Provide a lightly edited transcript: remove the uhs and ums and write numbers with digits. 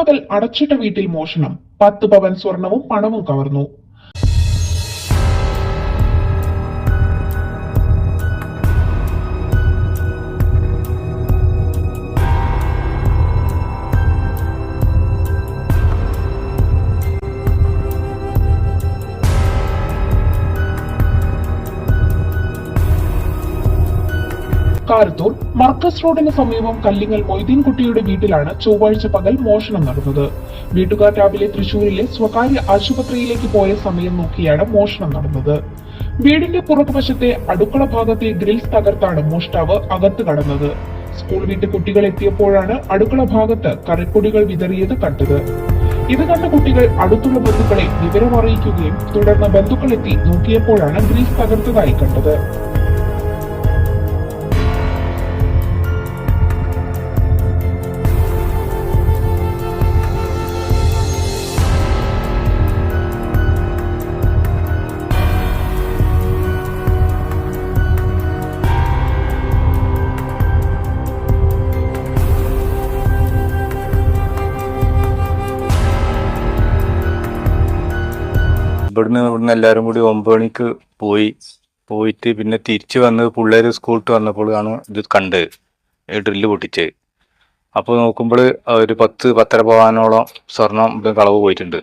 പട്ടാപ്പകൽ അടച്ചിട്ട വീട്ടിൽ മോഷണം. 10 പവൻ സ്വർണവും പണവും കവർന്നു. കാരത്തൂർ മർക്കസ് റോഡിന് സമീപം കല്ലിങ്ങൽ മൊയ്തീൻകുട്ടിയുടെ വീട്ടിലാണ് ചൊവ്വാഴ്ച പകൽ മോഷണം നടന്നത്. വീട്ടുകാർ രാവിലെ തൃശൂരിലെ സ്വകാര്യ ആശുപത്രിയിലേക്ക് പോയ സമയം നോക്കിയാണ് മോഷണം നടന്നത്. വീടിന്റെ പുറകുവശത്തെ അടുക്കള ഭാഗത്തെ ഗ്രിൽസ് തകർത്താണ് മോഷ്ടാവ് അകത്ത് കടന്നത്. സ്കൂൾ വിട്ട് കുട്ടികൾ എത്തിയപ്പോഴാണ് അടുക്കള ഭാഗത്ത് കറിപ്പൊടികൾ വിതറിയത് കണ്ടത്. ഇത് കണ്ട കുട്ടികൾ അടുത്തുള്ള ബന്ധുക്കളെ വിവരം അറിയിക്കുകയും തുടർന്ന് ബന്ധുക്കൾ എത്തി നോക്കിയപ്പോഴാണ് ഗ്രിൽസ് തകർത്തതായി കണ്ടത്. ഇവിടുന്ന് എല്ലാവരും കൂടി 9 മണിക്ക് പോയിട്ട് പിന്നെ തിരിച്ചു വന്ന് പിള്ളേര് സ്കൂളിട്ട് വന്നപ്പോൾ ആണ് ഇത് കണ്ടത്, ഡ്രില്ല് പൊട്ടിച്ചത്. അപ്പോൾ നോക്കുമ്പോൾ ഒരു 10-10.5 പവനോളം സ്വർണം കളവ് പോയിട്ടുണ്ട്.